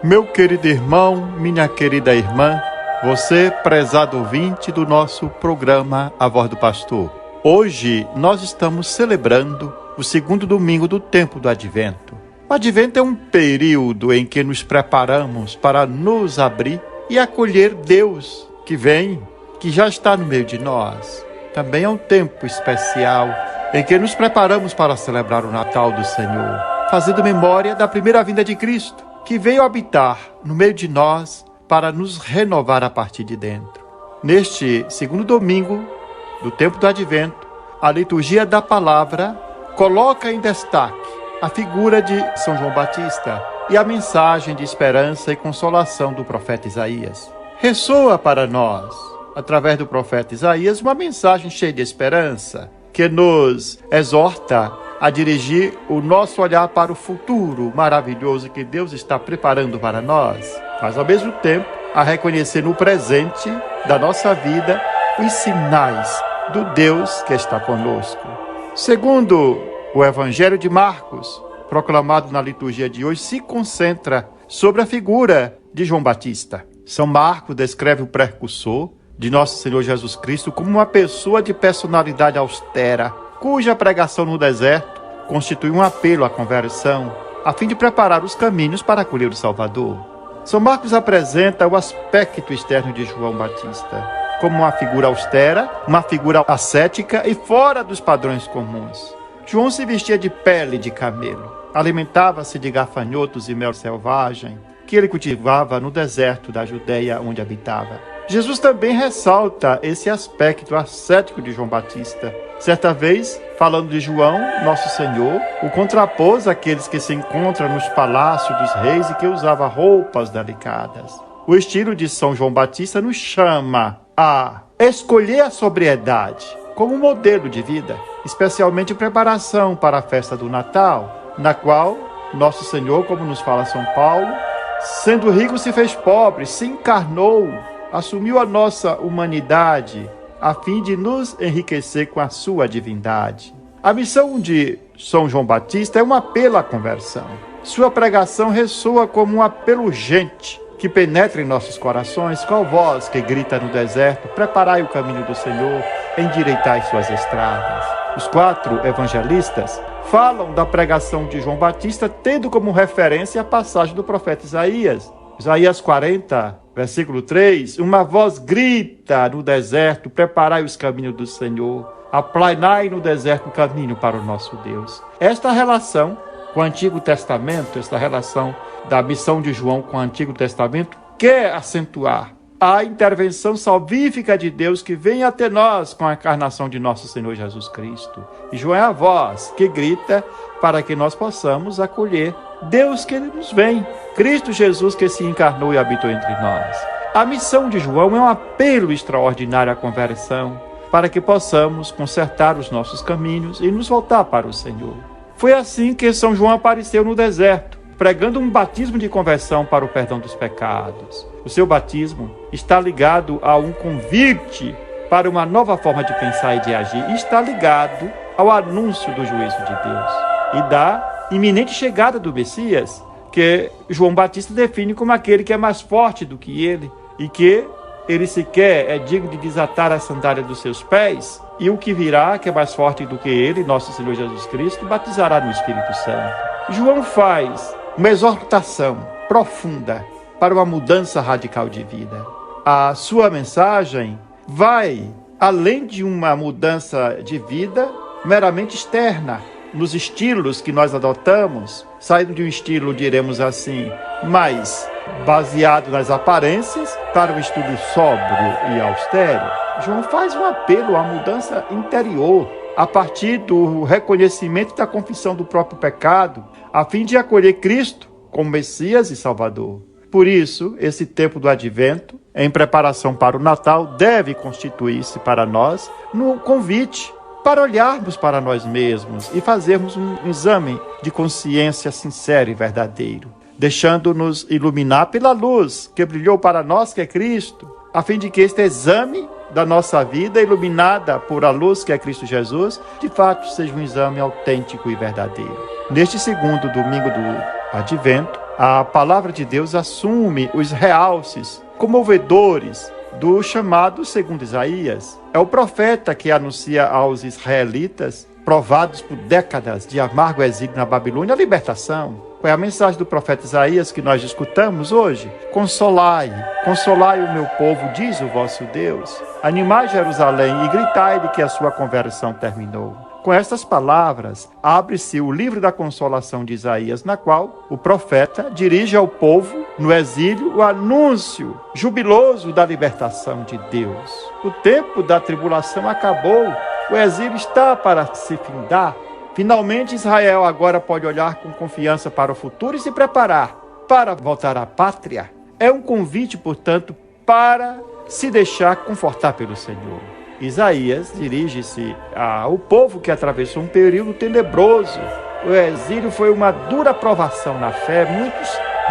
Meu querido irmão, minha querida irmã, você, prezado ouvinte do nosso programa A Voz do Pastor. Hoje nós estamos celebrando o segundo domingo do tempo do Advento. O Advento é um período em que nos preparamos para nos abrir e acolher Deus que vem, que já está no meio de nós. Também é um tempo especial em que nos preparamos para celebrar o Natal do Senhor, fazendo memória da primeira vinda de Cristo, que veio habitar no meio de nós para nos renovar a partir de dentro. Neste segundo domingo do tempo do Advento, a liturgia da palavra coloca em destaque a figura de São João Batista e a mensagem de esperança e consolação do profeta Isaías. Ressoa para nós, através do profeta Isaías, uma mensagem cheia de esperança, que nos exorta a dirigir o nosso olhar para o futuro maravilhoso que Deus está preparando para nós, mas ao mesmo tempo a reconhecer no presente da nossa vida os sinais do Deus que está conosco. Segundo o Evangelho de Marcos, proclamado na liturgia de hoje, se concentra sobre a figura de João Batista. São Marcos descreve o precursor de nosso Senhor Jesus Cristo como uma pessoa de personalidade austera, cuja pregação no deserto constitui um apelo à conversão, a fim de preparar os caminhos para acolher o Salvador. São Marcos apresenta o aspecto externo de João Batista, como uma figura austera, uma figura ascética e fora dos padrões comuns. João se vestia de pele de camelo, alimentava-se de gafanhotos e mel selvagem, que ele cultivava no deserto da Judeia onde habitava. Jesus também ressalta esse aspecto ascético de João Batista. Certa vez, falando de João, nosso Senhor, o contrapôs àqueles que se encontram nos palácios dos reis e que usavam roupas delicadas. O estilo de São João Batista nos chama a escolher a sobriedade como modelo de vida, especialmente em preparação para a festa do Natal, na qual nosso Senhor, como nos fala São Paulo, sendo rico se fez pobre, se encarnou, assumiu a nossa humanidade, a fim de nos enriquecer com a sua divindade. A missão de São João Batista é um apelo à conversão. Sua pregação ressoa como um apelo urgente que penetra em nossos corações, qual voz que grita no deserto: preparai o caminho do Senhor, endireitai suas estradas. Os 4 evangelistas falam da pregação de João Batista tendo como referência a passagem do profeta Isaías. Isaías 40, versículo 3, uma voz grita no deserto: preparai os caminhos do Senhor, aplanai no deserto o caminho para o nosso Deus. Esta relação com o Antigo Testamento, esta relação da missão de João com o Antigo Testamento, quer acentuar a intervenção salvífica de Deus que vem até nós com a encarnação de nosso Senhor Jesus Cristo. E João é a voz que grita para que nós possamos acolher Deus que nos vem, Cristo Jesus que se encarnou e habitou entre nós. A missão de João é um apelo extraordinário à conversão, para que possamos consertar os nossos caminhos e nos voltar para o Senhor. Foi assim que São João apareceu no deserto, pregando um batismo de conversão para o perdão dos pecados. O seu batismo está ligado a um convite para uma nova forma de pensar e de agir, e está ligado ao anúncio do juízo de Deus e da iminente chegada do Messias, que João Batista define como aquele que é mais forte do que ele e que ele sequer é digno de desatar a sandália dos seus pés, e o que virá, que é mais forte do que ele, nosso Senhor Jesus Cristo, batizará no Espírito Santo. João faz uma exortação profunda para uma mudança radical de vida. A sua mensagem vai além de uma mudança de vida meramente externa, nos estilos que nós adotamos, saindo de um estilo, diremos assim, mais baseado nas aparências, para um estudo sóbrio e austero. João faz um apelo à mudança interior, a partir do reconhecimento da confissão do próprio pecado, a fim de acolher Cristo como Messias e Salvador. Por isso, esse tempo do Advento, em preparação para o Natal, deve constituir-se para nós no convite para olharmos para nós mesmos e fazermos um exame de consciência sincero e verdadeiro, deixando-nos iluminar pela luz que brilhou para nós, que é Cristo, a fim de que este exame da nossa vida, iluminada por a luz que é Cristo Jesus, de fato seja um exame autêntico e verdadeiro. Neste segundo domingo do Advento, A palavra de Deus assume os realces comovedores do chamado segundo Isaías. É o profeta que anuncia aos israelitas, provados por décadas de amargo exílio na Babilônia, a libertação. Qual é a mensagem do profeta Isaías que nós escutamos hoje? Consolai, consolai o meu povo, diz o vosso Deus. Animai Jerusalém e gritai-lhe que a sua conversão terminou. Com estas palavras, abre-se o livro da consolação de Isaías, na qual o profeta dirige ao povo, no exílio, o anúncio jubiloso da libertação de Deus. O tempo da tribulação acabou, o exílio está para se findar. Finalmente, Israel agora pode olhar com confiança para o futuro e se preparar para voltar à pátria. É um convite, portanto, para se deixar confortar pelo Senhor. Isaías dirige-se ao povo que atravessou um período tenebroso. O exílio foi uma dura provação na fé. Muitos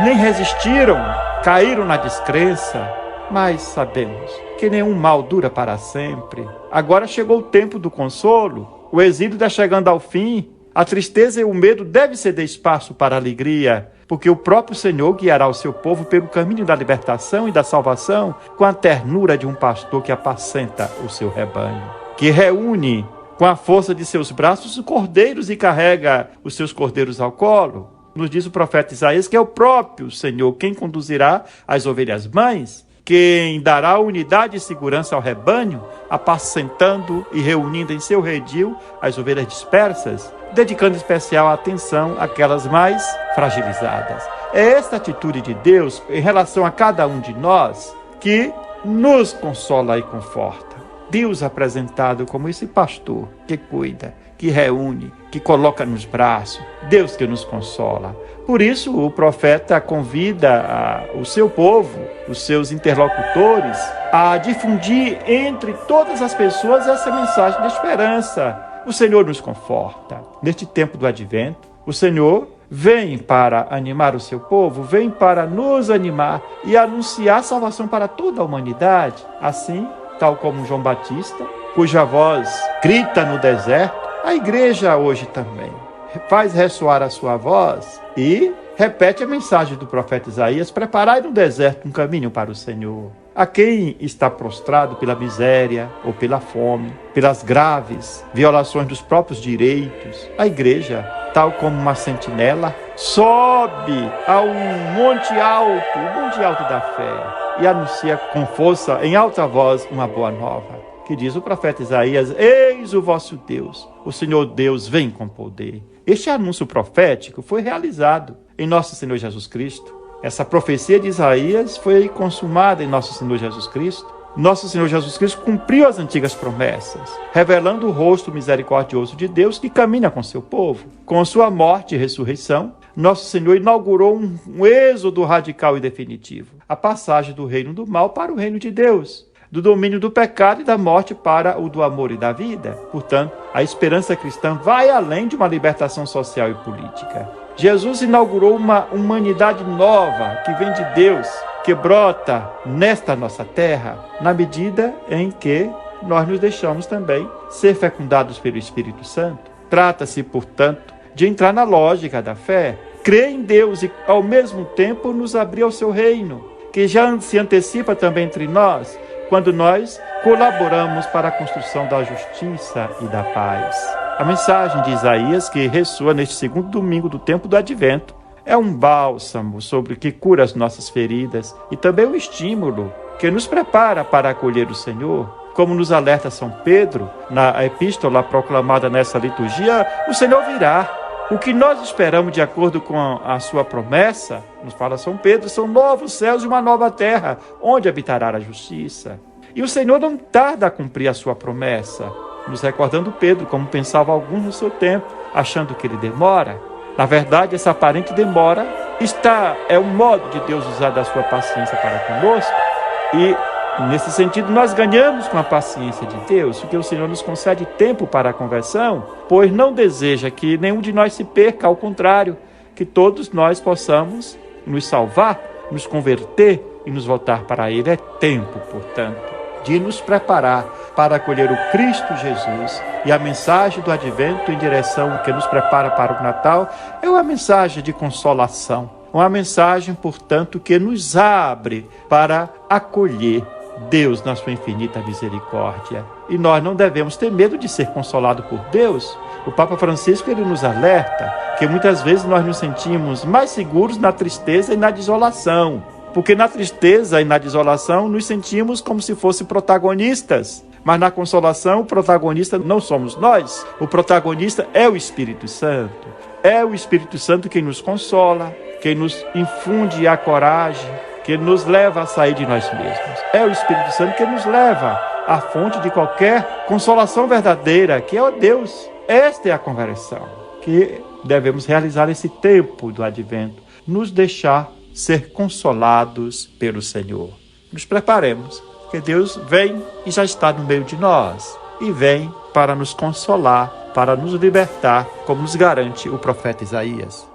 nem resistiram, caíram na descrença. Mas sabemos que nenhum mal dura para sempre. Agora chegou o tempo do consolo. O exílio está chegando ao fim. A tristeza e o medo devem ceder espaço para a alegria, porque o próprio Senhor guiará o seu povo pelo caminho da libertação e da salvação com a ternura de um pastor que apacenta o seu rebanho, que reúne com a força de seus braços os cordeiros e carrega os seus cordeiros ao colo. Nos diz o profeta Isaías que é o próprio Senhor quem conduzirá as ovelhas mães, quem dará unidade e segurança ao rebanho, apacentando e reunindo em seu redil as ovelhas dispersas, dedicando especial atenção àquelas mais fragilizadas. É esta atitude de Deus em relação a cada um de nós que nos consola e conforta. Deus apresentado como esse pastor que cuida, que reúne, que coloca nos braços, Deus que nos consola. Por isso, o profeta convida o seu povo, os seus interlocutores, a difundir entre todas as pessoas essa mensagem de esperança. O Senhor nos conforta. Neste tempo do advento, o Senhor vem para animar o seu povo, vem para nos animar e anunciar salvação para toda a humanidade. Assim, tal como João Batista, cuja voz grita no deserto, a igreja hoje também faz ressoar a sua voz e repete a mensagem do profeta Isaías: preparai no deserto um caminho para o Senhor. A quem está prostrado pela miséria ou pela fome, pelas graves violações dos próprios direitos, a igreja, tal como uma sentinela, sobe a um monte alto, o monte alto da fé, e anuncia com força, em alta voz, uma boa nova. Que diz o profeta Isaías: eis o vosso Deus, o Senhor Deus vem com poder. Este anúncio profético foi realizado em nosso Senhor Jesus Cristo. Essa profecia de Isaías foi consumada em nosso Senhor Jesus Cristo. Nosso Senhor Jesus Cristo cumpriu as antigas promessas, revelando o rosto misericordioso de Deus que caminha com seu povo. Com sua morte e ressurreição, nosso Senhor inaugurou um êxodo radical e definitivo, a passagem do reino do mal para o reino de Deus, do domínio do pecado e da morte para o do amor e da vida. Portanto, a esperança cristã vai além de uma libertação social e política. Jesus inaugurou uma humanidade nova que vem de Deus, que brota nesta nossa terra, na medida em que nós nos deixamos também ser fecundados pelo Espírito Santo. Trata-se, portanto, de entrar na lógica da fé, crer em Deus e, ao mesmo tempo, nos abrir ao seu reino, que já se antecipa também entre nós, quando nós colaboramos para a construção da justiça e da paz. A mensagem de Isaías, que ressoa neste segundo domingo do tempo do Advento, é um bálsamo sobre o que cura as nossas feridas e também um estímulo que nos prepara para acolher o Senhor. Como nos alerta São Pedro, na epístola proclamada nessa liturgia, o Senhor virá. O que nós esperamos de acordo com a sua promessa, nos fala São Pedro, são novos céus e uma nova terra, onde habitará a justiça. E o Senhor não tarda a cumprir a sua promessa, nos recordando Pedro, como pensava alguns no seu tempo, achando que ele demora. Na verdade, essa aparente demora é um modo de Deus usar da sua paciência para conosco, e nesse sentido nós ganhamos com a paciência de Deus, porque o Senhor nos concede tempo para a conversão, pois não deseja que nenhum de nós se perca, ao contrário, que todos nós possamos nos salvar, nos converter e nos voltar para Ele. É tempo, portanto, de nos preparar para acolher o Cristo Jesus. E a mensagem do Advento em direção que nos prepara para o Natal é uma mensagem de consolação, Uma mensagem, portanto, que nos abre para acolher Deus na sua infinita misericórdia. E nós não devemos ter medo de ser consolado por Deus. O Papa Francisco ele nos alerta que muitas vezes nós nos sentimos mais seguros na tristeza e na desolação. Porque na tristeza e na desolação nos sentimos como se fossem protagonistas. Mas na consolação, o protagonista não somos nós. O protagonista é o Espírito Santo. É o Espírito Santo quem nos consola, quem nos infunde a coragem, que nos leva a sair de nós mesmos. É o Espírito Santo que nos leva à fonte de qualquer consolação verdadeira, que é o Deus. Esta é a conversão que devemos realizar nesse tempo do Advento. Nos deixar ser consolados pelo Senhor. Nos preparemos, porque Deus vem e já está no meio de nós. E vem para nos consolar, para nos libertar, como nos garante o profeta Isaías.